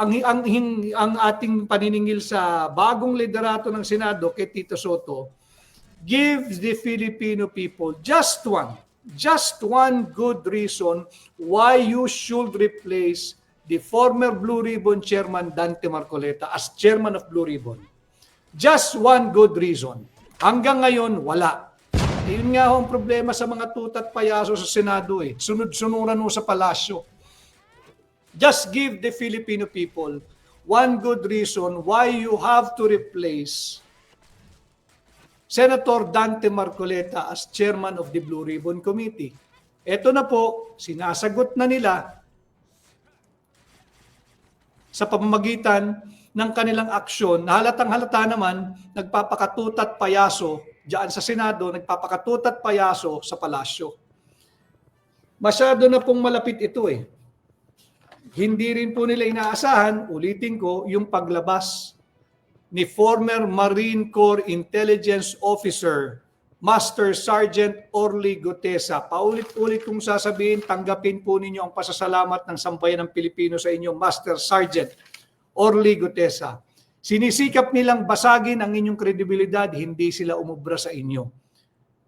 ang ating paniningil sa bagong liderato ng Senado kay Tito Soto, give the Filipino people just one good reason why you should replace the former Blue Ribbon Chairman Dante Marcoleta as Chairman of Blue Ribbon. Just one good reason. Hanggang ngayon, wala. Yun nga ang problema sa mga tutat payaso sa Senado eh. Sunod-sunuran mo sa palasyo. Just give the Filipino people one good reason why you have to replace Senator Dante Marcoleta as Chairman of the Blue Ribbon Committee. Ito na po, sinasagot na nila sa pamamagitan ng kanilang aksyon na halatang-halata naman nagpapakatutat payaso diyan sa Senado, nagpapakatutat payaso sa palasyo. Masyado na pong malapit ito eh. Hindi rin po nila inaasahan, ulitin ko, yung paglabas ni former Marine Corps Intelligence Officer Master Sergeant Orly Gutesa. Paulit-ulit kong sasabihin, tanggapin po ninyo ang pasasalamat ng sambayan ng Pilipino sa inyo, Master Sergeant Orly Gutesa. Sinisikap nilang basagin ang inyong kredibilidad, hindi sila umubra sa inyo.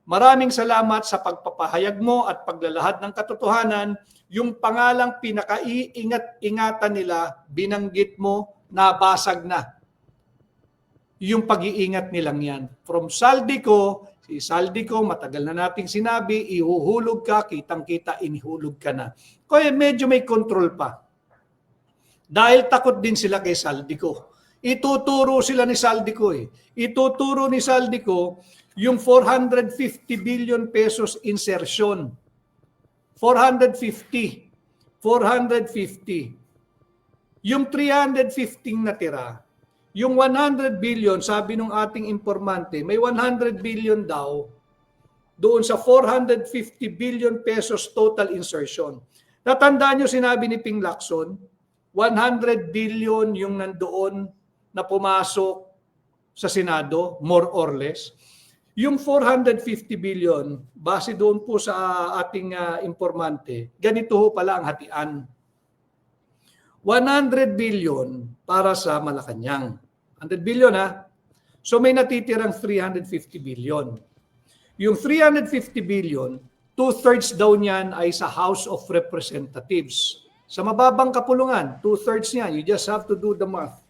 Maraming salamat sa pagpapahayag mo at paglalahad ng katotohanan. Yung pangalang pinakaiingat-ingatan nila, binanggit mo, nabasag na. Yung pag-iingat nilang yan. From Saldico, si Saldico, matagal na nating sinabi, ihuhulog ka, kitang-kita, inihulog ka na. Kaya medyo may control pa. Dahil takot din sila kay Saldico. Ituturo sila ni Saldico eh. Ituturo ni Saldico yung 450 billion pesos insertion. 450. Yung 315 natira, yung 100 billion, sabi nung ating informante, may 100 billion daw doon sa 450 billion pesos total insertion. Natandaan nyo sinabi ni Ping Lacson, 100 billion yung nandoon na pumasok sa Senado, more or less. Yung 450 billion, base doon po sa ating informante, ganito ho pala ang hatian. 100 billion para sa Malacanang. 100 billion ha. So may natitirang 350 billion. Yung 350 billion, 2/3 daw niyan ay sa House of Representatives. Sa mababang kapulungan, 2/3 niya, you just have to do the math.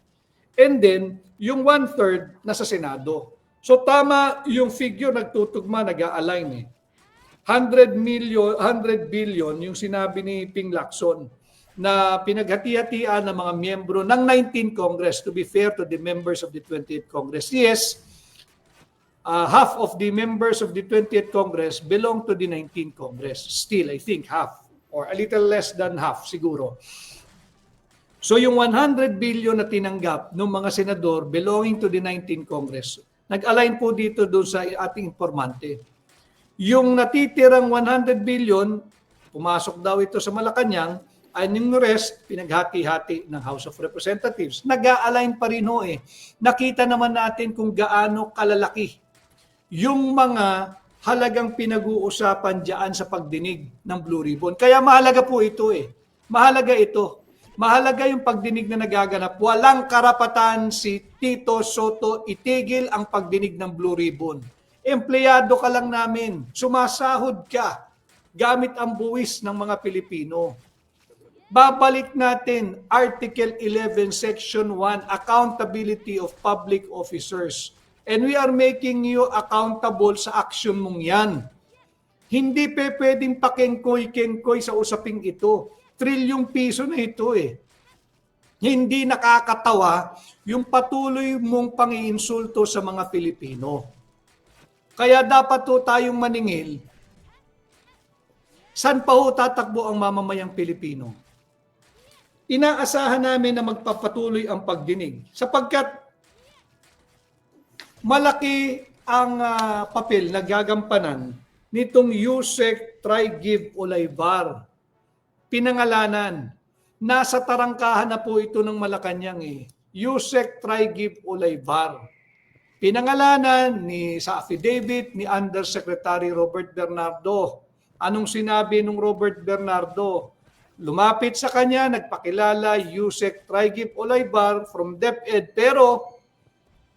And then, yung 1/3 nasa Senado. So tama yung figure, nagtutugma, nag-a-align eh. 100 billion yung sinabi ni Ping Lacson na pinaghati-hatian ng mga miyembro ng 19th Congress, to be fair to the members of the 20th Congress. Yes, half of the members of the 20th Congress belong to the 19th Congress. Still, I think half or a little less than half siguro. So yung 100 billion na tinanggap ng mga senador belonging to the 19th Congress, nag-align po dito doon sa ating informante. Yung natitirang 100 billion, pumasok daw ito sa Malacanang, and yung rest, pinaghati-hati ng House of Representatives. Nag-a-align pa rin ho eh. Nakita naman natin kung gaano kalalaki yung mga halagang pinag-uusapan dyan sa pagdinig ng Blue Ribbon. Kaya mahalaga po ito eh. Mahalaga ito. Mahalaga yung pagdinig na nagaganap. Walang karapatan si Tito Soto itigil ang pagdinig ng Blue Ribbon. Empleyado ka lang namin. Sumasahod ka gamit ang buwis ng mga Pilipino. Babalik natin Article 11, Section 1, Accountability of Public Officers. And we are making you accountable sa action mong yan. Hindi pwedeng pakengkoy-kengkoy sa usaping ito. Trilyong piso na ito eh. Hindi nakakatawa yung patuloy mong pangiinsulto sa mga Pilipino. Kaya dapat to tayong maningil. Saan pa ho tatakbo ang mamamayang Pilipino? Inaasahan namin na magpapatuloy ang pagdinig sapagkat malaki ang papel na gagampanan nitong Yusek Tri-Give Olaybar. Pinangalanan. Nasa tarangkahan na po ito ng Malacanang eh. Yusek Tri-Give Olaybar. Pinangalanan sa affidavit ni Undersecretary Robert Bernardo. Anong sinabi nung Robert Bernardo? lumapit sa kanya, nagpakilala, Yusek Trigip Olaybar from DepEd, pero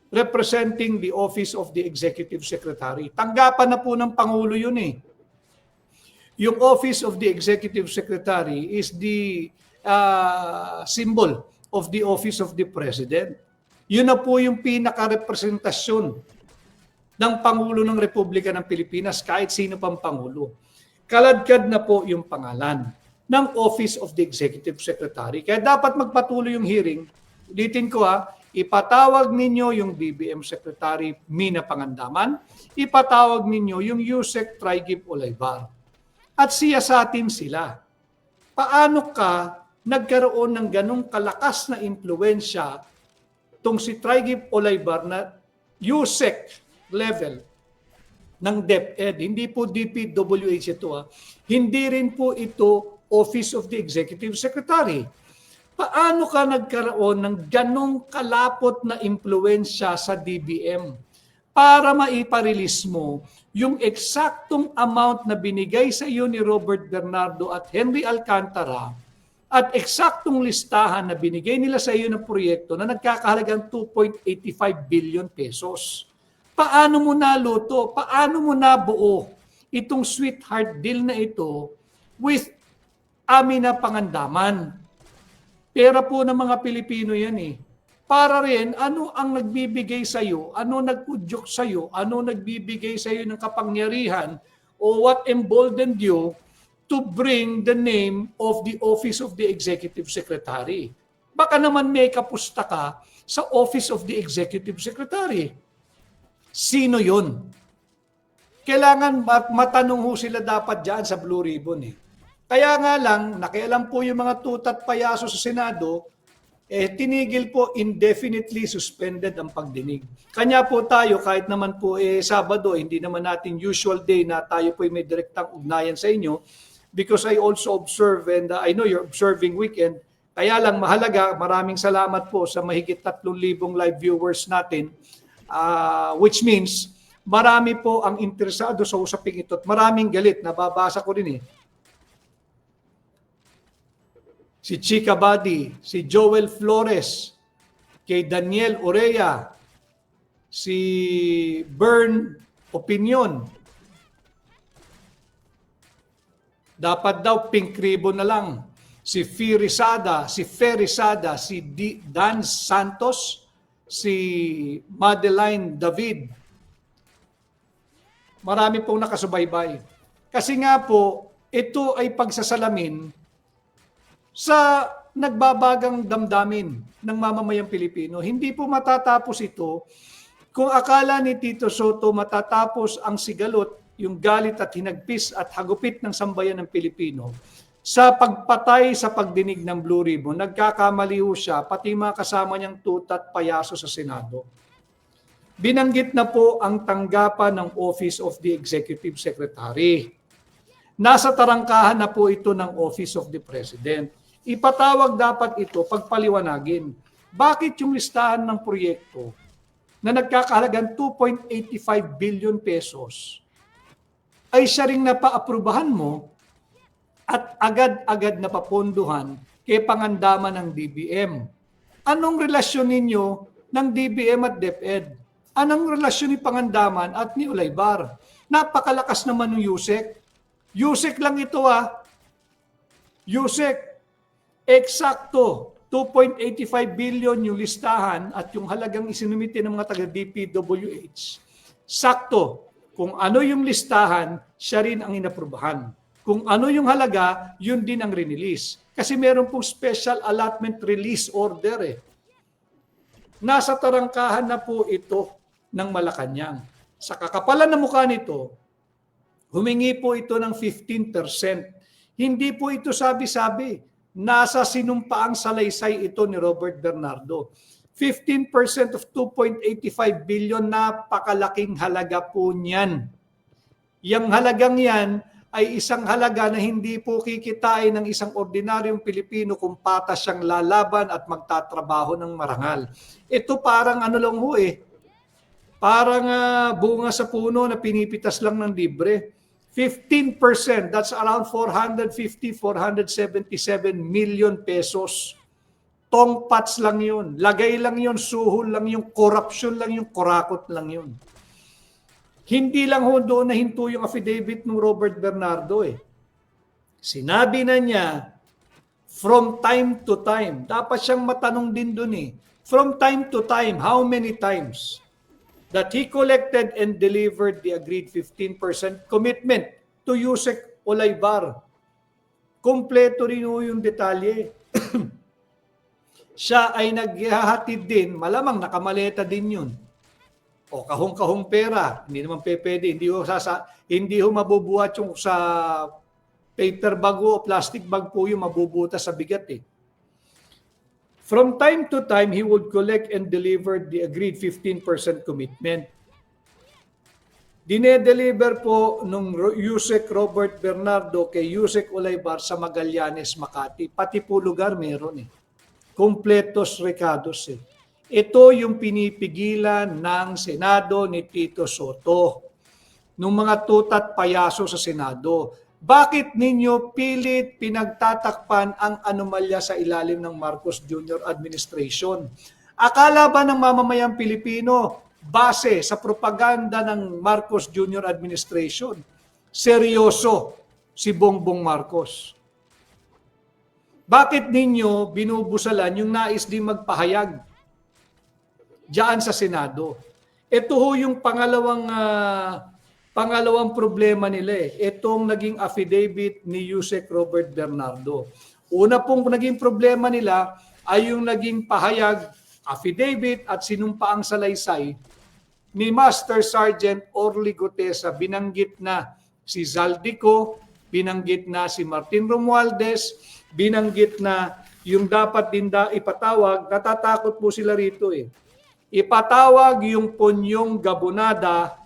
representing the Office of the Executive Secretary. Tanggapan na po ng Pangulo yun eh. Yung Office of the Executive Secretary is the symbol of the Office of the President. Yun na po yung pinaka-representasyon ng Pangulo ng Republika ng Pilipinas, kahit sino pang Pangulo. Kaladkad na po yung pangalan ng Office of the Executive Secretary. Kaya dapat magpatuloy yung hearing. Ulitin ko ipatawag ninyo yung DBM Secretary Mina Pangandaman, ipatawag ninyo yung Yusek Trigip Olaybar. At siyasatin sila. Paano ka nagkaroon ng ganong kalakas na impluensya tong si Trigip Olaybar na Yusek level ng DepEd? Hindi po DPWH ito. Hindi rin po ito Office of the Executive Secretary. Paano ka nagkaroon ng ganong kalapot na impluensya sa DBM para maiparelease mo yung eksaktong amount na binigay sa iyo ni Robert Bernardo at Henry Alcantara at eksaktong listahan na binigay nila sa iyo ng proyekto na nagkakahalagang 2.85 billion pesos? Paano mo naluto? Paano mo nabuo itong sweetheart deal na ito with Mina Pangandaman? Pera po ng mga Pilipino yan eh. Para rin, ano ang nagbibigay sa iyo? Ano nagpudyok sa iyo? Ano nagbibigay sa iyo ng kapangyarihan? O what emboldened you to bring the name of the Office of the Executive Secretary? Baka naman may kapusta ka sa Office of the Executive Secretary. Sino yun? Kailangan matanong ho sila dapat dyan sa Blue Ribbon eh. Kaya nga lang, nakialam po yung mga tutat payaso sa Senado, tinigil po indefinitely suspended ang pagdinig. Kanya po tayo, kahit naman po Sabado, hindi naman natin usual day na tayo po may direktang ugnayan sa inyo, because I also observe and I know you're observing weekend. Kaya lang mahalaga, maraming salamat po sa mahigit 3,000 live viewers natin, which means marami po ang interesado sa usaping ito at maraming galit. Nababasa ko rin si Chika Badi, si Joel Flores, kay Daniel Orea, si Bern Opinion. Dapat daw pink ribbon na lang. Si Ferisada, si Dan Santos, si Madeline David. Marami pong nakasubaybay. Kasi nga po, ito ay pagsasalamin sa nagbabagang damdamin ng mamamayang Pilipino. Hindi po matatapos ito kung akala ni Tito Soto matatapos ang sigalot, yung galit at hinagpis at hagupit ng sambayan ng Pilipino sa pagpatay sa pagdinig ng Blue Ribbon. Nagkakamali ho siya, pati mga kasama niyang tutat payaso sa Senado. Binanggit na po ang tanggapan ng Office of the Executive Secretary. Nasa tarangkahan na po ito ng Office of the President. Ipatawag dapat ito, pagpaliwanagin. Bakit yung listahan ng proyekto na nagkakahalagang 2.85 billion pesos ay siya ring napaaprubahan mo at agad-agad na paponduhan kay Pangandaman ng DBM? Anong relasyon ninyo ng DBM at DepEd? Anong relasyon ni Pangandaman at ni Olaybar? Napakalakas naman ng Yusek. Yusek lang ito Yusek, eksakto, 2.85 billion yung listahan at yung halagang isinumite ng mga taga-DPWH. Sakto, kung ano yung listahan, siya rin ang inaprubahan. Kung ano yung halaga, yun din ang rinilis. Kasi meron pong special allotment release order Nasa tarangkahan na po ito ng Malacanang. Sa kakapalan ng mukha nito, humingi po ito ng 15%. Hindi po ito sabi-sabi. Nasa sinumpaang salaysay ito ni Robert Bernardo. 15% of 2.85 billion, napakalaking halaga po niyan. Yang halagang yan ay isang halaga na hindi po kikitain ng isang ordinaryong Pilipino kung patas siyang lalaban at magtatrabaho ng marangal. Ito parang ano lang parang bunga sa puno na pinipitas lang ng libre. 15%, that's around 477 million pesos. Tongpats lang yun. Lagay lang yun, suhol lang yung corruption lang yung kurakot lang yun. Hindi lang ho doon nahinto yung affidavit ng Robert Bernardo eh. Sinabi na niya, from time to time, dapat siyang matanong din doon eh. From time to time, how many times that he collected and delivered the agreed 15% commitment to Yusek Olaybar. Kompleto rin ho yung detalye. Siya ay naghahatid din, malamang nakamaleta din yun. O kahong-kahong pera, hindi naman pwede, hindi ho mabubuhat yung sa paper bag o plastic bag po yung mabubutas sa bigat eh. From time to time, he would collect and deliver the agreed 15% commitment. Dinedeliver po nung Yusek Robert Bernardo kay Yusek Olaybar sa Magallanes, Makati. Pati po lugar meron eh. Completos recados eh. Ito yung pinipigilan ng Senado ni Tito Soto. Nung mga tutat payaso sa Senado. Bakit ninyo pilit pinagtatakpan ang anomalya sa ilalim ng Marcos Jr. administration? Akala ba ng mamamayang Pilipino, base sa propaganda ng Marcos Jr. administration, seryoso si Bongbong Marcos? Bakit ninyo binubusalan yung nais din magpahayag diyan sa Senado? Ito ho yung pangalawang problema nila eh. Itong naging affidavit ni Yusek Robert Bernardo. Una pong naging problema nila ay yung naging pahayag, affidavit at sinumpaang salaysay ni Master Sergeant Orly Gutesa. Binanggit na si Zaldico, binanggit na si Martin Romualdez, binanggit na yung dapat din ipatawag, natatakot po sila rito eh. Ipatawag yung Ponyong Gabonada,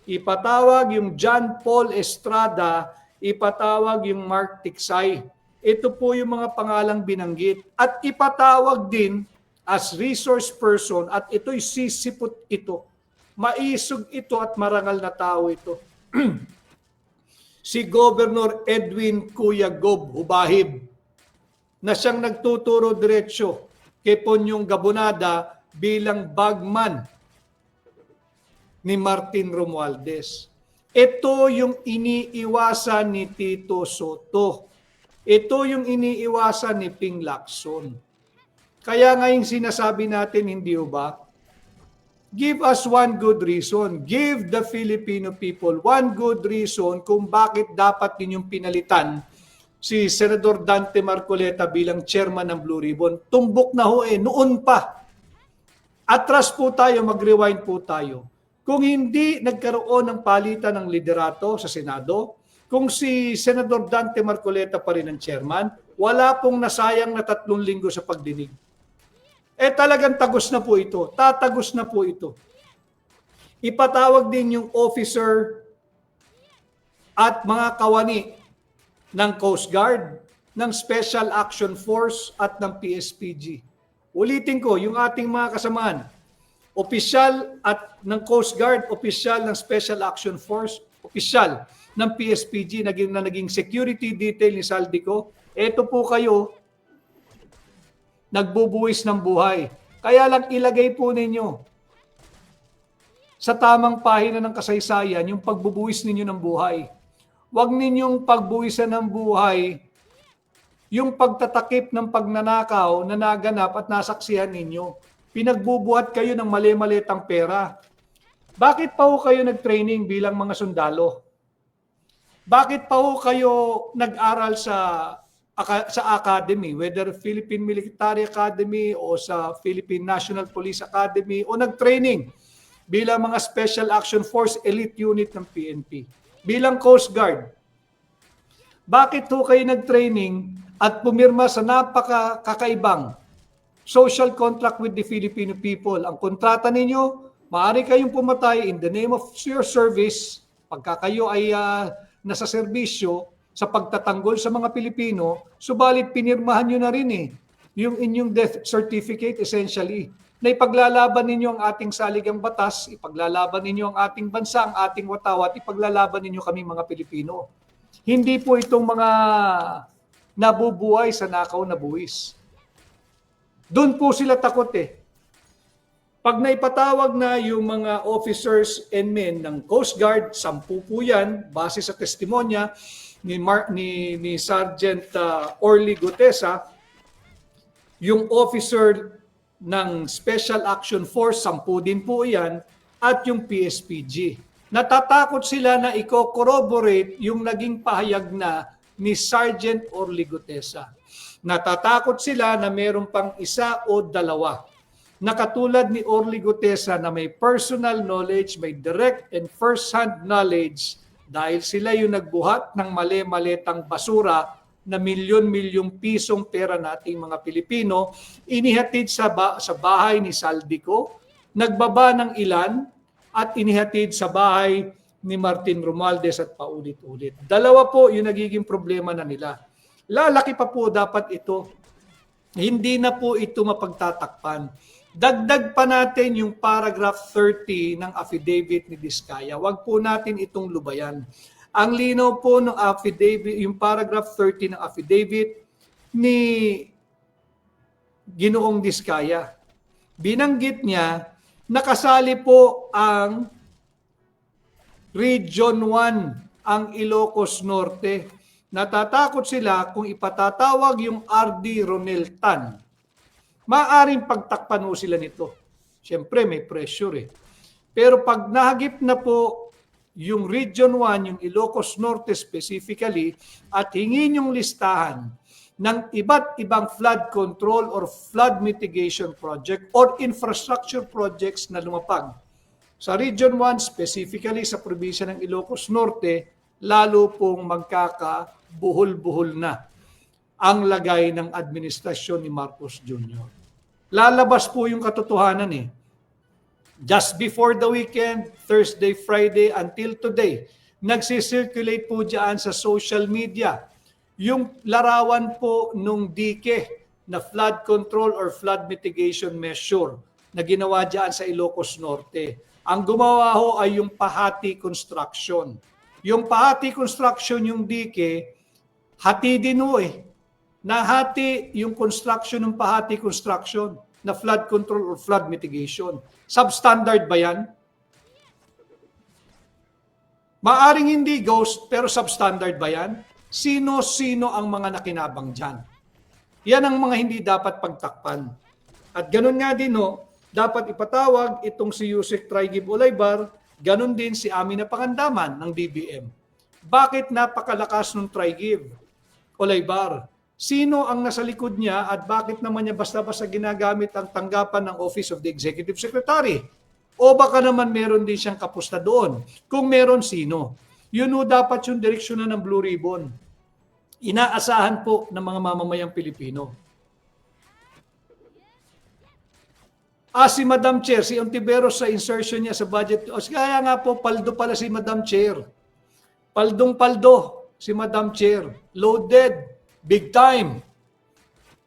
ipatawag yung John Paul Estrada, ipatawag yung Mark Tiksay. Ito po yung mga pangalang binanggit. At ipatawag din as resource person at ito'y sisipot ito. Maisog ito at marangal na tao ito. Si Governor Edwin Kuya Gob Hubahib na siyang nagtuturo diretsyo kay Ponyong Gabonada bilang bagman ni Martin Romualdez. Ito yung iniiwasan ni Tito Soto. Ito yung iniiwasan ni Ping Lacson. Kaya ngayong sinasabi natin, hindi ba? Give us one good reason. Give the Filipino people one good reason kung bakit dapat ninyong pinalitan si Senador Dante Marcoleta bilang chairman ng Blue Ribbon. Tumbok na ho noon pa. Atras po tayo, mag-rewind po tayo. Kung hindi nagkaroon ng palitan ng liderato sa Senado, kung si Senador Dante Marcoleta pa rin ang chairman, wala pong nasayang na 3 linggo sa pagdinig. Talagang tagos na po ito. Tatagos na po ito. Ipatawag din yung officer at mga kawani ng Coast Guard, ng Special Action Force at ng PSPG. Ulitin ko, yung ating mga kasamaan, opisyal at ng Coast Guard, opisyal ng Special Action Force, opisyal ng PSPG na naging security detail ni Saldico. Ito po kayo, nagbubuwis ng buhay. Kaya lang ilagay po ninyo sa tamang pahina ng kasaysayan yung pagbubuwis ninyo ng buhay. Huwag ninyong pagbuwisan ng buhay yung pagtatakip ng pagnanakaw na naganap at nasaksihan ninyo. Pinagbubuhat kayo ng mali-malitang pera. Bakit pa ho kayo nag-training bilang mga sundalo? Bakit pa ho kayo nag-aral sa academy, whether Philippine Military Academy o sa Philippine National Police Academy, o nag-training bilang mga Special Action Force Elite Unit ng PNP, bilang Coast Guard? Bakit ho kayo nag-training at pumirma sa napakakaibang social contract with the Filipino people? Ang kontrata ninyo, maaari kayong pumatay in the name of your service pagka kayo ay nasa serbisyo sa pagtatanggol sa mga Pilipino, subalit pinirmahan nyo na rin yung inyong death certificate essentially. na ipaglalaban ninyo ang ating saligang batas, ipaglalaban ninyo ang ating bansa, ang ating watawat, ipaglalaban ninyo kami mga Pilipino. Hindi po itong mga nabubuhay sa nakaw na buwis. Doon po sila takot eh. Pag naipatawag na yung mga officers and men ng Coast Guard, 10 po yan, base sa testimonya ni Sergeant Orly Gutesa, yung officer ng Special Action Force, 10 din po yan, at yung PSPG. Natatakot sila na i-corroborate yung naging pahayag na ni Sergeant Orly Gutesa. Natatakot sila na meron pang isa o dalawa na katulad ni Orly Gutesa na may personal knowledge, may direct and first-hand knowledge dahil sila yung nagbuhat ng mali-malitang basura na milyon-milyong pisong pera nating mga Pilipino, inihatid sa bahay ni Saldico, nagbaba ng ilan at inihatid sa bahay ni Martin Romualdez at paulit-ulit. Dalawa po yung nagiging problema na nila. Lalaki pa po dapat ito. Hindi na po ito mapagtatakpan. Dagdag pa natin yung paragraph 30 ng affidavit ni Diskaya. Huwag po natin itong lubayan. Ang linaw po ng affidavit, yung paragraph 30 ng affidavit ni Ginoong Diskaya. Binanggit niya, nakasali po ang Region 1, ang Ilocos Norte. Natatakot sila kung ipatatawag yung RD Ronel Tan. Maaring pagtakpan mo sila nito. Siyempre, may pressure eh. Pero pag nahagip na po yung Region 1, yung Ilocos Norte specifically, at hingin yung listahan ng iba't ibang flood control or flood mitigation project or infrastructure projects na lumapag sa Region 1, specifically sa probinsya ng Ilocos Norte, lalo pong magkakabuhol-buhol na ang lagay ng administrasyon ni Marcos Jr. Lalabas po yung katotohanan eh. Just before the weekend, Thursday, Friday, until today, nagsisirculate po dyan sa social media yung larawan po nung dike na flood control or flood mitigation measure na ginawa dyan sa Ilocos Norte. Ang gumawa ho ay yung Pahati Construction. Yung Pahati Construction, yung dike, hati din ho eh. Nahati yung construction ng Pahati Construction na flood control or flood mitigation. Substandard ba yan? Maaring hindi ghost, pero substandard ba yan? Sino-sino ang mga nakinabang dyan? Yan ang mga hindi dapat pagtakpan. At ganun nga din dapat ipatawag itong si Yusek Traigib Olaybar, ganun din si Amina Pangandaman ng DBM. Bakit napakalakas ng Traigib Olaybar? Sino ang nasa likod niya at bakit naman niya basta-basta ginagamit ang tanggapan ng Office of the Executive Secretary? O baka naman meron din siyang kapusta doon? Kung meron, sino? Yun dapat yung direksyonan ng Blue Ribbon. Inaasahan po ng mga mamamayang Pilipino. Si Madam Chair, si Ontiveros sa insertion niya sa budget. Kaya nga po, paldo pala si Madam Chair. Paldong-paldo si Madam Chair. Loaded. Big time.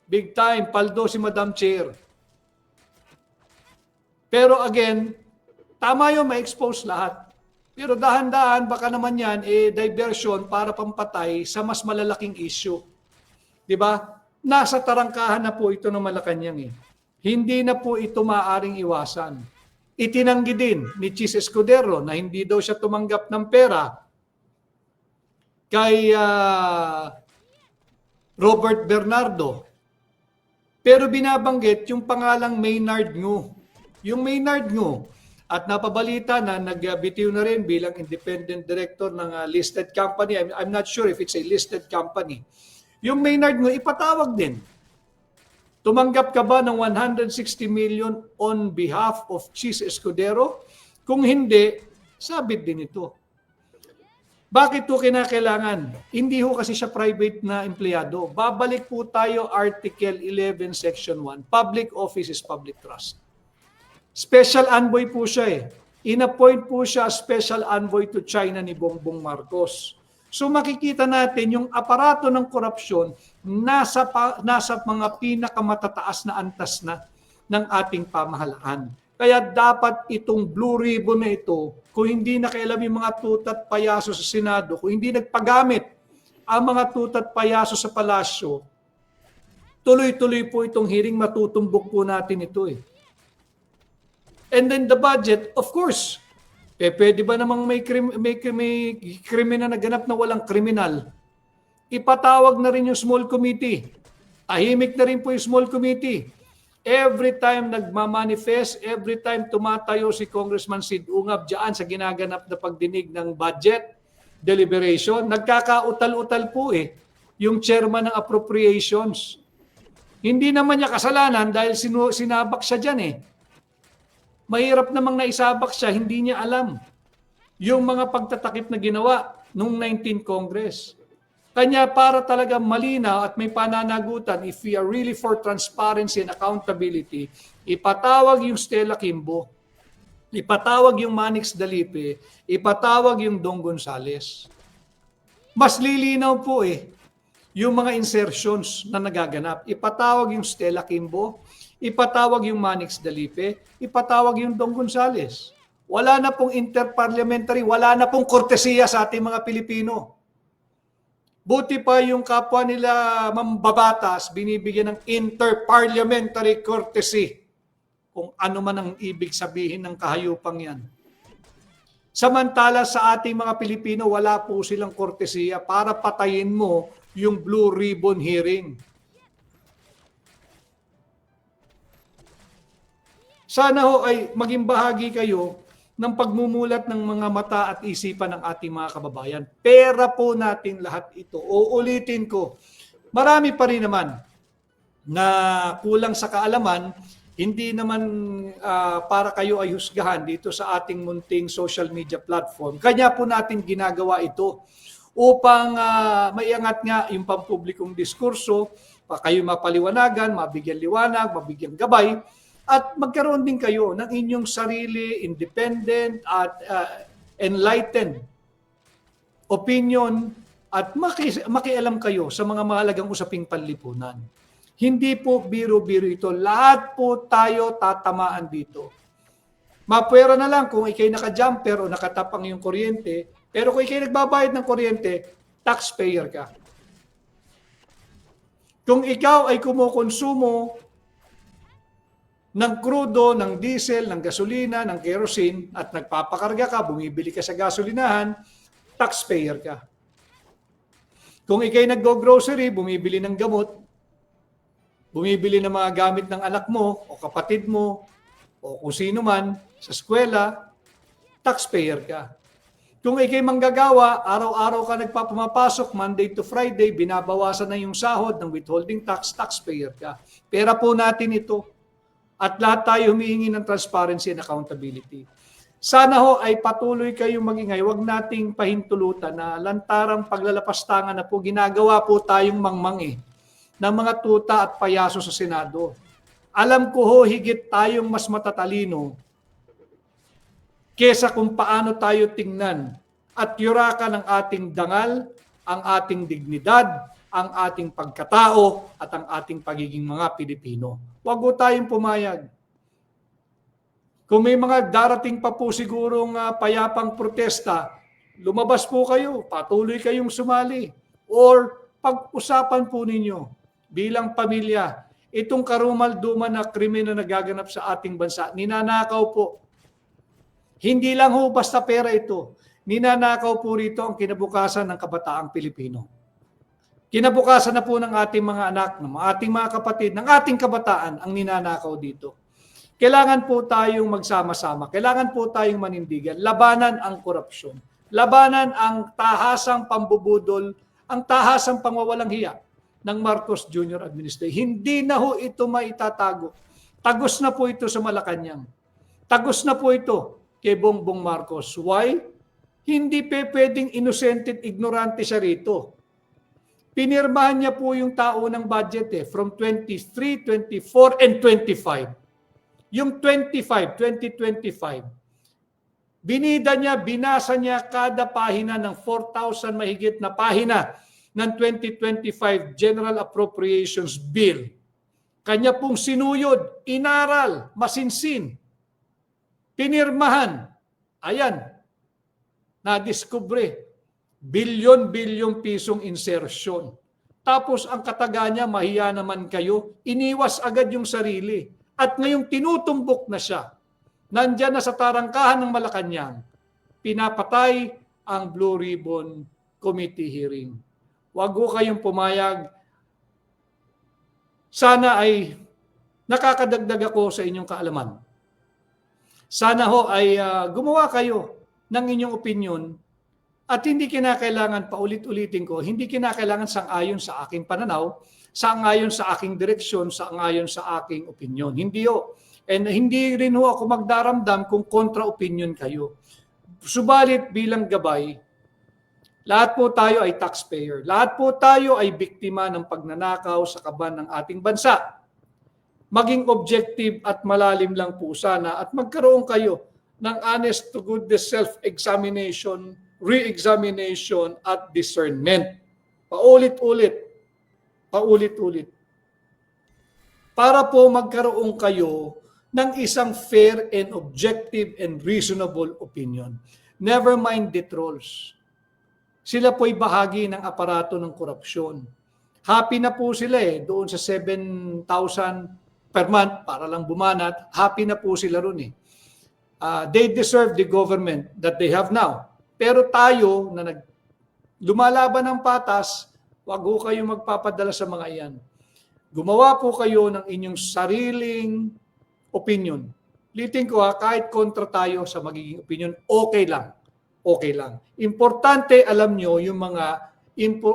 Big time. Paldo si Madam Chair. Pero again, tama yun, ma-expose lahat. Pero dahan-dahan, baka naman yan, diversion para pampatay sa mas malalaking issue. Diba? Nasa tarangkahan na po ito ng Malacanang eh. Hindi na po ito maaaring iwasan. Itinanggi din ni Chis Escudero na hindi daw siya tumanggap ng pera kay Robert Bernardo. Pero binabanggit yung pangalang Maynard Ngu. Yung Maynard Ngu, at napabalita na nagbitiw na rin bilang independent director ng listed company. I'm not sure if it's a listed company. Yung Maynard Ngu, ipatawag din. Tumanggap ka ba ng 160 million on behalf of Chis Escudero? Kung hindi, sabit din ito. Bakit ito kinakailangan? Hindi ho kasi siya private na empleyado. Babalik po tayo Article 11, Section 1. Public office is public trust. Special envoy po siya eh. In-appoint po siya special envoy to China ni Bongbong Marcos. So makikita natin yung aparato ng korupsyon nasa mga pinakamatataas na antas na. ng ating pamahalaan. Kaya dapat itong blue ribbon na ito, kung hindi nakialam yung mga tutat payaso sa Senado, kung hindi nagpagamit ang mga tutat payaso sa palasyo, tuloy-tuloy po itong hearing, matutumbok po natin ito eh. And then the budget, of course, pwede ba namang may krimen na naganap na walang kriminal? Ipatawag na rin yung small committee. Tahimik na rin po yung small committee. Every time nagmamanifest, every time tumatayo si Congressman Sid Ungab dyan sa ginaganap na pagdinig ng budget deliberation, nagkakautal-utal po eh yung chairman ng appropriations. Hindi naman niya kasalanan dahil sinabak siya dyan eh. Mahirap namang naisabak siya, hindi niya alam yung mga pagtatakip na ginawa noong 19th Congress. Kanya para talaga malinaw at may pananagutan, if we are really for transparency and accountability, ipatawag yung Stella Kimbo, ipatawag yung Manix Dalipe, ipatawag yung Dong Gonzales. Mas lilinaw po eh yung mga insertions na nagaganap. Ipatawag yung Stella Kimbo, ipatawag yung Manix Dalipe, ipatawag yung Dong Gonzales. Wala na pong interparliamentary, wala na pong kortesiya sa ating mga Pilipino. Buti pa yung kapwa nila mambabatas, binibigyan ng interparliamentary courtesy. Kung ano man ang ibig sabihin ng kahayupang yan. Samantala sa ating mga Pilipino, wala po silang kortesiya para patayin mo yung blue ribbon hearing. Sana ho ay maging bahagi kayo ng pagmumulat ng mga mata at isipan ng ating mga kababayan. Pera po natin lahat ito. Uulitin ko, marami pa rin naman na kulang sa kaalaman, hindi naman para kayo ay husgahan dito sa ating munting social media platform. Kanya po natin ginagawa ito upang maiangat nga yung pampublikong diskurso, pa kayo mapaliwanagan, mabigyan liwanag, mabigyan gabay, at magkaroon din kayo ng inyong sarili, independent at enlightened opinion at makialam kayo sa mga mahalagang usaping panlipunan. Hindi po biro-biro ito. Lahat po tayo tatamaan dito. Mapwera na lang kung ikay naka-jumper o nakatapang yung kuryente, pero kung ikay nagbabayad ng kuryente, taxpayer ka. Kung ikaw ay kumukonsumo ng krudo, ng diesel, ng gasolina, ng kerosene, at nagpapakarga ka, bumibili ka sa gasolinahan, taxpayer ka. Kung ikay nag-grocery, bumibili ng gamot, bumibili ng mga gamit ng anak mo, o kapatid mo, o kung sino man, sa eskwela, taxpayer ka. Kung ikay manggagawa, araw-araw ka nagpapumapasok, Monday to Friday, binabawasan na yung sahod ng withholding tax, taxpayer ka. Pera po natin ito. At lahat tayo humihingi ng transparency and accountability. Sana ho ay patuloy kayong magingay. Huwag nating pahintulutan na lantarang paglalapastangan na po ginagawa po tayong mangmangi ng mga tuta at payaso sa Senado. Alam ko ho, higit tayong mas matatalino kesa kung paano tayo tingnan at yurakan ang ating dangal, ang ating dignidad, ang ating pagkatao at ang ating pagiging mga Pilipino. Huwag po tayong pumayag. Kung may mga darating pa po sigurong payapang protesta, lumabas po kayo, patuloy kayong sumali. Or pag-usapan po ninyo bilang pamilya, itong karumal-duman na krimen na nagaganap sa ating bansa, ninanakaw po. Hindi lang ho basta pera ito. Ninanakaw po rito ang kinabukasan ng kabataang Pilipino. Kinabukasan na po ng ating mga anak, ng ating mga kapatid, ng ating kabataan ang ninanakaw dito. Kailangan po tayong magsama-sama. Kailangan po tayong manindigan. Labanan ang korupsyon. Labanan ang tahasang pambubudol, ang tahasang pangwawalang hiya ng Marcos Jr. administration. Hindi na ho ito maitatago. Tagos na po ito sa Malacanang. Tagos na po ito kay Bongbong Marcos. Why? Hindi pwedeng inosente at ignorante siya rito. Pinirmahan niya po yung tao ng budget from 23, 24, and 25. Yung 2025, binida niya, binasa niya kada pahina ng 4,000 mahigit na pahina ng 2025 General Appropriations Bill. Kanya pong sinuyod, inaral, masinsin, pinirmahan. Ayan, nadiskubre, bilyon-bilyong pisong insertion. Tapos ang kataga niya, mahiya naman kayo, iniwas agad yung sarili. At ngayong tinutumbok na siya, nandyan na sa tarangkahan ng Malacanang, pinapatay ang Blue Ribbon Committee hearing. Huwag ho kayong pumayag. Sana ay nakakadagdag ako sa inyong kaalaman. Sana ho ay gumawa kayo ng inyong opinion at hindi kinakailangan, paulit-ulitin ko, hindi kinakailangan sang-ayon sa aking pananaw, sang-ayon sa aking direksyon, sang-ayon sa aking opinion. Hindi ho. And hindi rin ho ako magdaramdam kung kontra-opinion kayo. Subalit bilang gabay, lahat po tayo ay taxpayer. Lahat po tayo ay biktima ng pagnanakaw sa kaban ng ating bansa. Maging objective at malalim lang po sana at magkaroon kayo ng honest to goodness self-examination, re-examination at discernment. Paulit-ulit. Paulit-ulit. Para po magkaroon kayo ng isang fair and objective and reasonable opinion. Never mind the trolls. Sila po'y bahagi ng aparato ng korupsyon. Happy na po sila doon sa 7,000 per month para lang bumanat. Happy na po sila ron They deserve the government that they have now. Pero tayo na lumalaban ng patas, wag ho kayong magpapadala sa mga iyan. Gumawa po kayo ng inyong sariling opinion. Liting ko kahit kontra tayo sa magiging opinion, okay lang. Okay lang. Importante, alam nyo, yung mga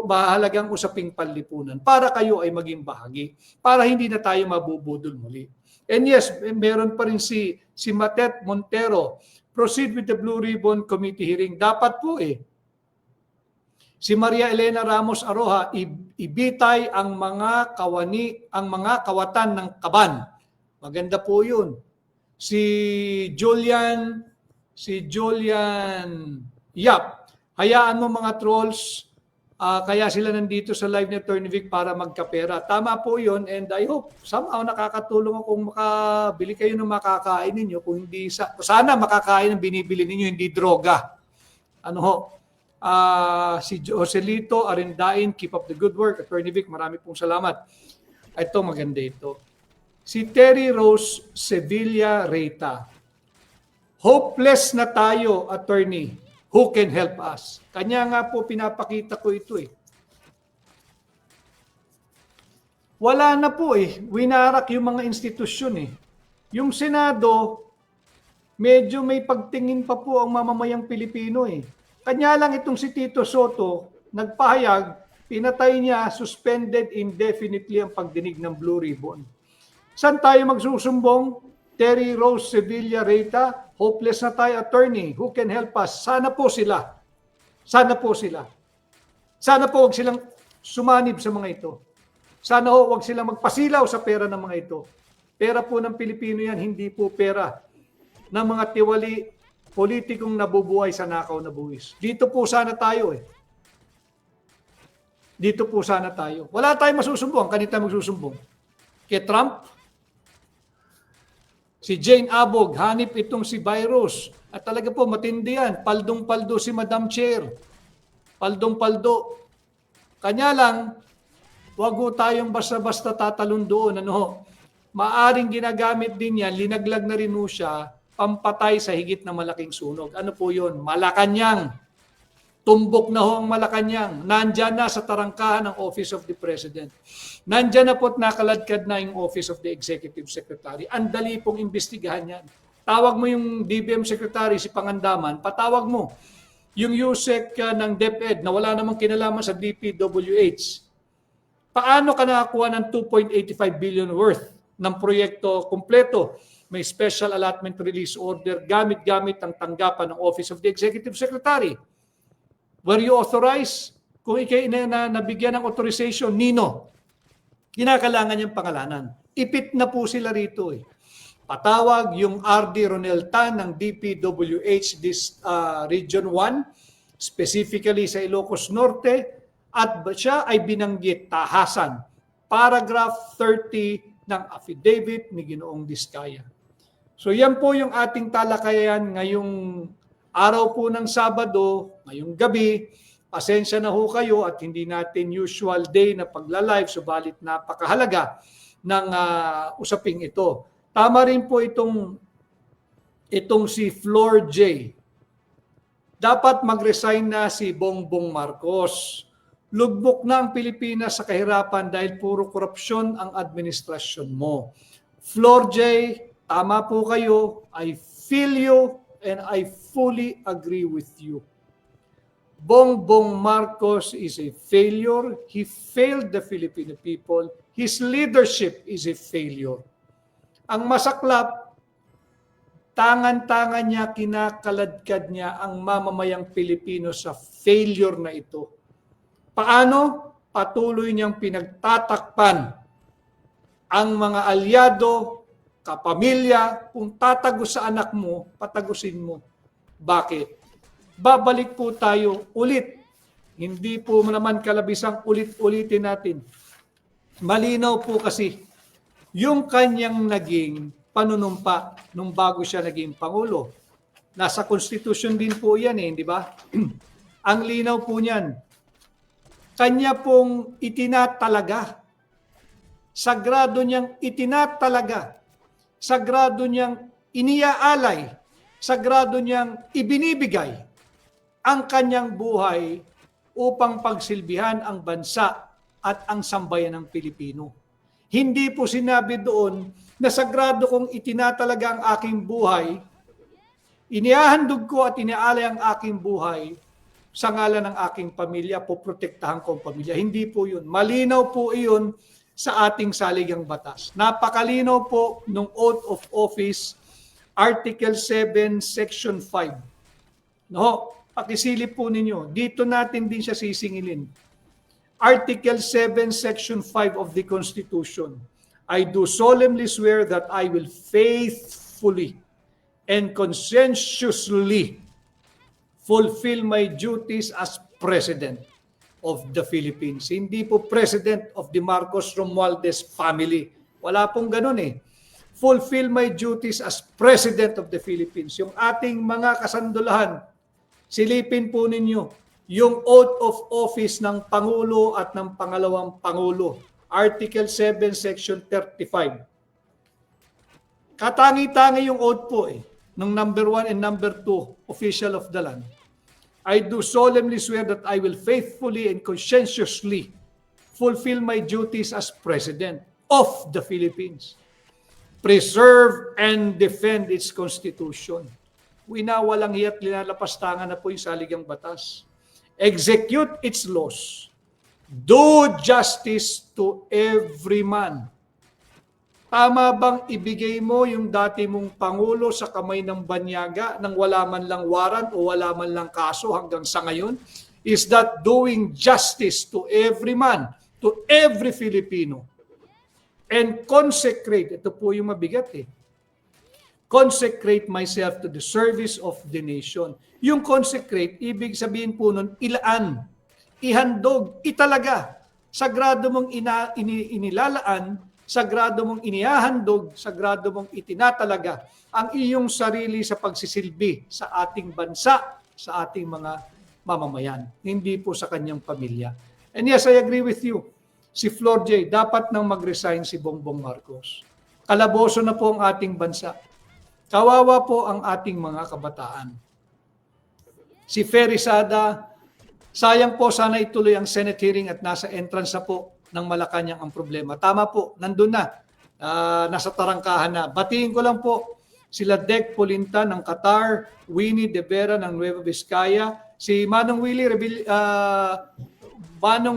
mahalagang usaping panlipunan para kayo ay maging bahagi, para hindi na tayo mabubudol muli. And yes, meron pa rin si Matet Montero. Proceed with the Blue Ribbon Committee hearing. Dapat po Si Maria Elena Ramos Aroha, ibitay ang mga kawatan ng kaban. Maganda po yun. Si Julian Yap, hayaan mo mga trolls, kaya sila nandito sa live ni Attorney Vic para magkapera. Tama po yun and I hope somehow nakakatulong ako kung makabili kayo ng makakain ninyo. Kung hindi, sana makakain ang binibili ninyo, hindi droga. Si Joselito Arindain, keep up the good work. Attorney Vic, marami pong salamat. Ito, maganda ito. Si Terry Rose Sevilla Reyta. Hopeless na tayo, attorney. Who can help us? Kanya nga po pinapakita ko ito Wala na po Winarak yung mga institusyon Yung Senado, medyo may pagtingin pa po ang mamamayang Pilipino Kanya lang itong si Tito Soto, nagpahayag, pinatay niya, suspended indefinitely ang pagdinig ng Blue Ribbon. Saan tayo magsusumbong? Terry Rose Sevilla Reyta, hopeless na tayo, attorney. Who can help us? Sana po sila. Sana po sila. Sana po huwag silang sumanib sa mga ito. Sana huwag silang magpasilaw sa pera ng mga ito. Pera po ng Pilipino yan, hindi po pera ng mga tiwali politikong nabubuhay sa nakaw na buwis. Dito po sana tayo Dito po sana tayo. Wala tayong masusumbong. Kanita magsusumbong. Kay Trump, si Jane Abog, hanip itong si Virus. At talaga po, matindi yan. Paldong-paldo si Madam Chair. Paldong-paldo. Kanya lang, wag ho tayong basta-basta tatalon doon. Maaring ginagamit din yan, linaglag na rin ho siya, pampatay sa higit na malaking sunog. Ano po yun? Malacanang. Tumbok na ho ang Malacanang. Nandyan na sa tarangkahan ng Office of the President. Nandyan na po't nakaladkad na yung Office of the Executive Secretary. Ang dali pong imbestigahan yan. Tawag mo yung DBM Secretary, si Pangandaman, patawag mo yung USEC ng DepEd na wala namang kinalaman sa DPWH. Paano ka nakakuha ng 2.85 billion worth ng proyekto kompleto? May special allotment release order, gamit-gamit ang tanggapan ng Office of the Executive Secretary. Were you authorized? Kung ikay nabigyan ng authorization, nino? Kinakailangan niyang pangalanan. Ipit na po sila rito Patawag yung RD Ronel Tan ng DPWH Region 1, specifically sa Ilocos Norte, at siya ay binanggit tahasan. Paragraph 30 ng affidavit ni Ginoong Diskaya. So yan po yung ating talakayan ngayong araw po ng Sabado, ngayong gabi. Pasensya na ho kayo at hindi natin usual day na pagla-live, subalit napakahalaga ng usaping ito. Tama rin po itong si Flor J. Dapat mag-resign na si Bongbong Marcos. Lugbok na ang Pilipinas sa kahirapan dahil puro korupsyon ang administrasyon mo. Flor J, tama po kayo. I feel you and I fully agree with you. Bongbong Marcos is a failure. He failed the Filipino people. His leadership is a failure. Ang masaklap, tangan-tangan niya, kinakaladkad niya ang mamamayang Pilipino sa failure na ito. Paano? Patuloy niyang pinagtatakpan ang mga alyado, kapamilya, kung tatagos sa anak mo, patagusin mo. Bakit? Babalik po tayo ulit. Hindi po naman kalabisang ulit-ulitin natin. Malinaw po kasi yung kanyang naging panunumpa nung bago siya naging Pangulo. Nasa Constitution din po yan di ba? Ang linaw po niyan. Kanya pong itinatalaga. Sagrado niyang itinatalaga. Sagrado niyang iniaalay. Sagrado niyang ibinibigay ang kanyang buhay upang pagsilbihan ang bansa at ang sambayan ng Pilipino. Hindi po sinabi doon na sagrado kong itinatalaga ang aking buhay, inihahandog ko at iniaalay ang aking buhay sa ngalan ng aking pamilya, poprotektahan ko ang pamilya. Hindi po yun. Malinaw po iyon sa ating saligang batas. Napakalinaw po nung oath of office, Article 7, Section 5. No, pakisilip po ninyo. Dito natin din siya sisingilin. Article 7, Section 5 of the Constitution. I do solemnly swear that I will faithfully and conscientiously fulfill my duties as President of the Philippines. Hindi po President of the Marcos Romualdez family. Wala pong ganun Fulfill my duties as President of the Philippines. Yung ating mga kasandulahan, silipin po ninyo yung oath of office ng Pangulo at ng pangalawang Pangulo. Article 7, Section 35. Katangi-tangi yung oath po ng number 1 and number 2, official of the land. I do solemnly swear that I will faithfully and conscientiously fulfill my duties as President of the Philippines. Preserve and defend its Constitution. Winawalang hiya't linalapastangan na po yung saligang batas. Execute its laws. Do justice to every man. Tama bang ibigay mo yung dati mong Pangulo sa kamay ng banyaga nang wala man lang warrant o wala man lang kaso hanggang sa ngayon? Is that doing justice to every man, to every Filipino? And consecrate, ito po yung mabigat consecrate myself to the service of the nation. Yung consecrate, ibig sabihin po nun, ilaan, ihandog, italaga. Sagrado mong inilalaan, sagrado mong inihahandog, sagrado mong itinatalaga ang iyong sarili sa pagsisilbi sa ating bansa, sa ating mga mamamayan, hindi po sa kanyang pamilya. And yes, I agree with you. Si Flor J, dapat nang mag-resign si Bongbong Marcos. Kalaboso na po ang ating bansa. Kawawa po ang ating mga kabataan. Si Ferry Sada, sayang po sana ituloy ang Senate hearing at nasa entrance na po ng Malacanang ang problema. Tama po, nandun na. Nasa tarangkahan na. Batiin ko lang po sila Dec Polinta ng Qatar, Winnie De Vera ng Nueva Vizcaya, si Manong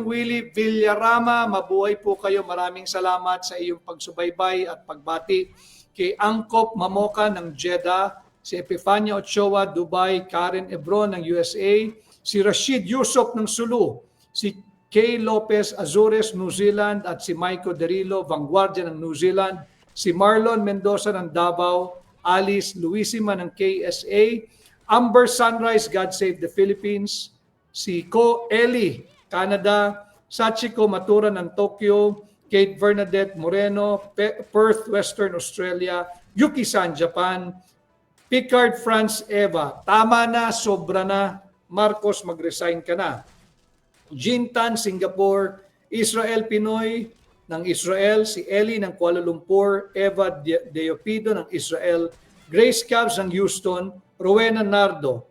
Willie Villarama, mabuhay po kayo. Maraming salamat sa iyong pagsubaybay at pagbati. Kay Angkop Mamoka ng Jeddah, si Epifania Ochoa, Dubai, Karen Ebron ng USA, si Rashid Yusuf ng Sulu, si Kay Lopez Azores, New Zealand, at si Maiko Derillo, Vanguardia ng New Zealand, si Marlon Mendoza ng Davao, Alice Luisima ng KSA, Amber Sunrise, God Save the Philippines, si Ko Eli, Canada, Sachiko Matura ng Tokyo, Kate Bernadette Moreno, Perth, Western Australia, Yuki-san, Japan, Picard France Eva, tama na, sobra na, Marcos, mag-resign ka na. Jintan, Singapore, Israel Pinoy ng Israel, si Ellie ng Kuala Lumpur, Eva Deopido ng Israel, Grace Cabs ng Houston, Rowena Nardo,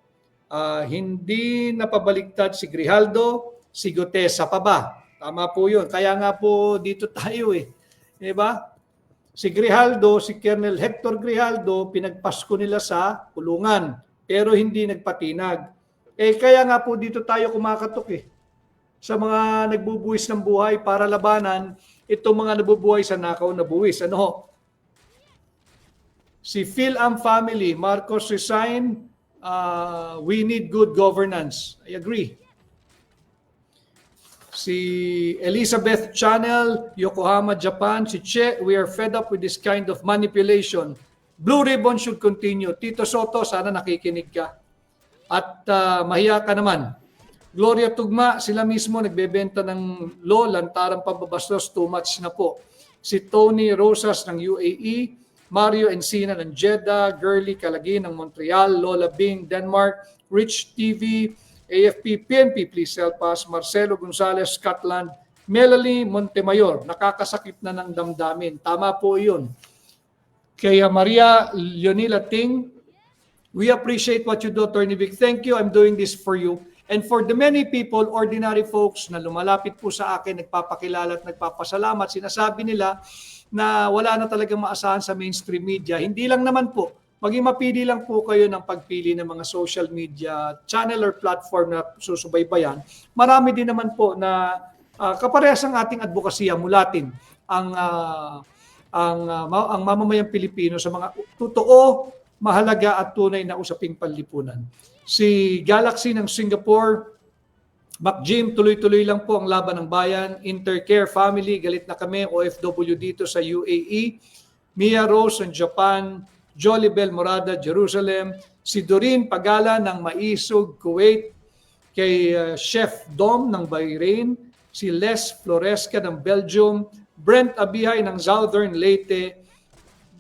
hindi napabaliktad si Grijaldo, si Gutesa pa ba? Tama po yun. Kaya nga po dito tayo eh. Diba? Si Grijaldo, si Colonel Hector Grijaldo, pinagpasko nila sa kulungan, pero hindi nagpatinag. Kaya nga po dito tayo kumakatok eh. Sa mga nagbubuwis ng buhay para labanan, itong mga nabubuhay sa nakaw na buwis. Ano? Si Phil-Am family, Marcos resign, we need good governance. I agree. Si Elizabeth Channel, Yokohama, Japan, si Che, we are fed up with this kind of manipulation. Blue Ribbon should continue. Tito Soto, sana nakikinig ka. At mahiya ka naman. Gloria Tugma, sila mismo nagbebenta ng law, lantarang pambabastos, too much na po. Si Tony Rosas ng UAE, Mario Encina ng Jeddah, Girly Calagin ng Montreal, Lola Bing, Denmark, Rich TV, AFP, PNP, please help us, Marcelo Gonzalez, Scotland, Melanie Montemayor, nakakasakit na ng damdamin. Tama po yun. Kaya Maria Leonila Ting, we appreciate what you do, Attorney Vic. Thank you, I'm doing this for you. And for the many people, ordinary folks na lumalapit po sa akin, nagpapakilala at nagpapasalamat, sinasabi nila na wala na talagang maasahan sa mainstream media. Hindi lang naman po, maging mapili lang po kayo ng pagpili ng mga social media channel or platform na susubaybayan. Marami din naman po na kaparehas ang ating advokasya mulatin ang mamamayang Pilipino sa mga totoo, mahalaga at tunay na usaping panlipunan. Si Galaxy ng Singapore, Mac Jim, tuloy-tuloy lang po ang laban ng bayan. Intercare Family, galit na kami, OFW dito sa UAE. Mia Rose ng Japan, Jolibel Morada, Jerusalem. Si Doreen Pagala ng Maisog, Kuwait. Kay Chef Dom ng Bahrain. Si Les Floresca ng Belgium. Brent Abihay ng Southern Leyte.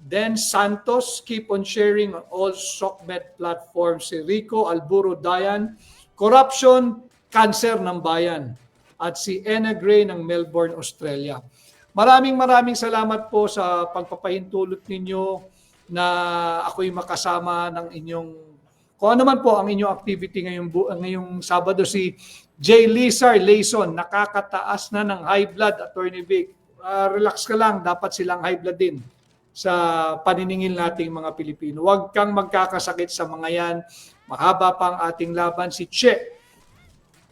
Then Santos, keep on sharing on all SOCMED platforms. Si Rico Alburo Dayan, corruption, cancer ng bayan. At si Anna Gray ng Melbourne, Australia. Maraming salamat po sa pagpapahintulot ninyo na ako'y makasama ng inyong, kung ano man po ang inyong activity ngayong Sabado. Si J. Lizar Layson, nakakataas na ng high blood, Attorney Vic. Relax ka lang, dapat silang high blood din sa paniningil nating mga Pilipino. Huwag kang magkakasakit sa mga yan. Mahaba pa ang ating laban. Si Che.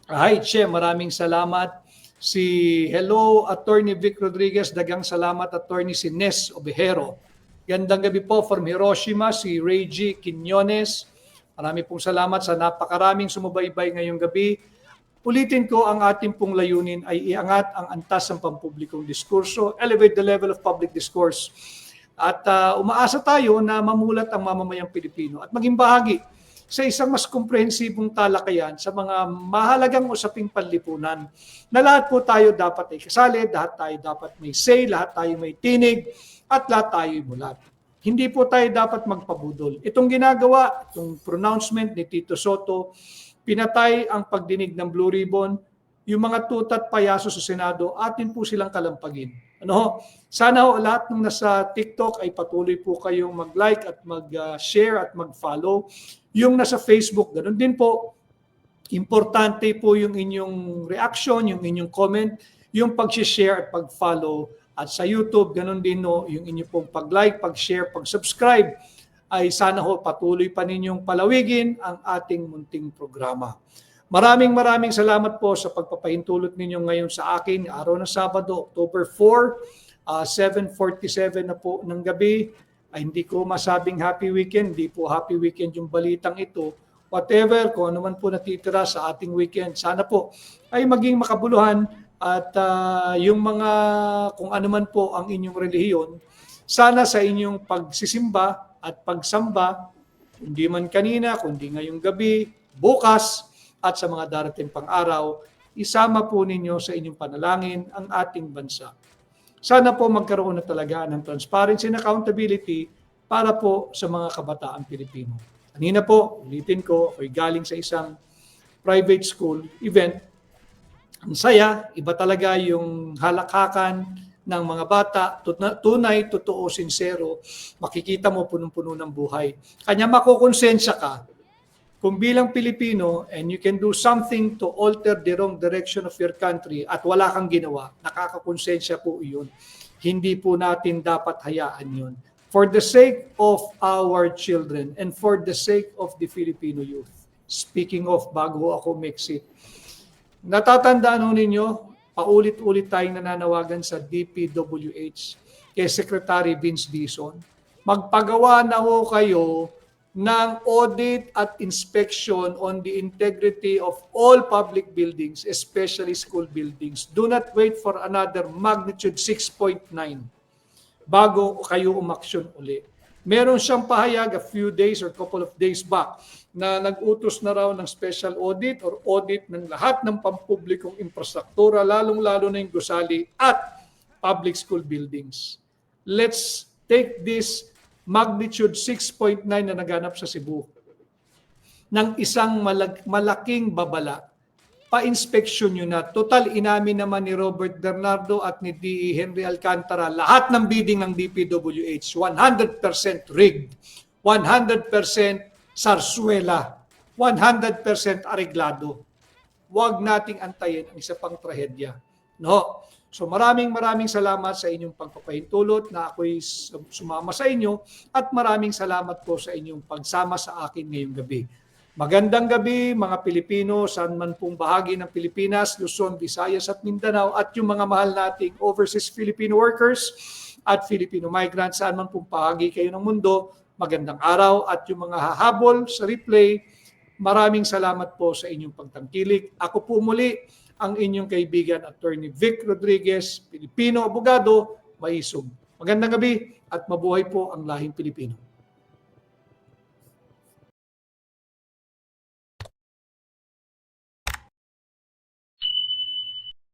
Hi Che, maraming salamat. Si Hello, Attorney Vic Rodriguez. Dagang salamat, Attorney si Nes Obejero. Gandang gabi po from Hiroshima, si Reggie Quinones. Marami pong salamat sa napakaraming sumubaybay ngayong gabi. Ulitin ko, ang ating pong layunin ay iangat ang antas ng pampublikong diskurso, elevate the level of public discourse. At umaasa tayo na mamulat ang mamamayang Pilipino at maging bahagi sa isang mas komprehensibong talakayan sa mga mahalagang usaping panlipunan na lahat po tayo dapat ay kasali, lahat tayo dapat may say, lahat tayo may tinig, at lahat tayo mulat. Hindi po tayo dapat magpabudol. Itong ginagawa, itong pronouncement ni Tito Soto, pinatay ang pagdinig ng Blue Ribbon, yung mga tutat payaso sa Senado, atin po silang kalampagin. Sana ho lahat ng nasa TikTok ay patuloy po kayong mag-like at mag-share at mag-follow. Yung nasa Facebook, ganun din po. Importante po yung inyong reaction, yung inyong comment, yung pag-share at pag-follow. At sa YouTube, ganun din no, yung inyong pong pag-like, pag-share, pag-subscribe ay sana ho patuloy pa ninyong palawigin ang ating munting programa. Maraming salamat po sa pagpapahintulot ninyo ngayon sa akin, araw ng Sabado, October 4, 7:47 na po ng gabi. Ay hindi ko masabing happy weekend, hindi po happy weekend yung balitang ito. Whatever, kung ano man po natitira sa ating weekend, sana po ay maging makabuluhan at yung mga, kung ano man po ang inyong relihiyon, sana sa inyong pagsisimba at pagsamba, hindi man kanina, kundi ngayong gabi, bukas, at sa mga darating pang araw, isama po ninyo sa inyong panalangin ang ating bansa. Sana po magkaroon na talaga ng transparency and accountability para po sa mga kabataan Pilipino. Kanina po, ulitin ko, ako'y galing sa isang private school event. Ang saya, iba talaga yung halakhakan ng mga bata, tunay, totoo, sincero, makikita mo punong-puno ng buhay. Kanya makukonsensya ka kung bilang Pilipino and you can do something to alter the wrong direction of your country at wala kang ginawa, nakakakonsensya po iyon. Hindi po natin dapat hayaan yun. For the sake of our children and for the sake of the Filipino youth. Speaking of, bago ako exit, natatandaan ninyo, paulit-ulit tayong nananawagan sa DPWH kay Secretary Vince Dizon. Magpagawa na ho kayo ng audit at inspection on the integrity of all public buildings, especially school buildings. Do not wait for another magnitude 6.9 bago kayo umaksyon uli. Meron siyang pahayag a few days or couple of days back na nag-utos na raw ng special audit or audit ng lahat ng pampublikong infrastruktura, lalong-lalo na yung gusali at public school buildings. Let's take this magnitude 6.9 na naganap sa Cebu ng isang malaking babala. Pa-inspeksyon nyo na. Total, inamin naman ni Robert Bernardo at ni D.E. Henry Alcantara, lahat ng bidding ng DPWH, 100% rigged, 100% sarsuela, 100% areglado. Huwag nating antayin ang isa pang trahedya. No? So maraming salamat sa inyong pagpapahintulot na ako'y sumama sa inyo at maraming salamat po sa inyong pagsama sa akin ngayong gabi. Magandang gabi mga Pilipino, saan man pong bahagi ng Pilipinas, Luzon, Visayas at Mindanao at yung mga mahal nating overseas Filipino workers at Filipino migrants, saan man pong bahagi kayo ng mundo, magandang araw at yung mga hahabol sa replay, maraming salamat po sa inyong pagtangkilik. Ako po muli ang inyong kaibigan, Attorney Vic Rodriguez, Pilipino abogado, Maisog. Magandang gabi at mabuhay po ang lahing Pilipino.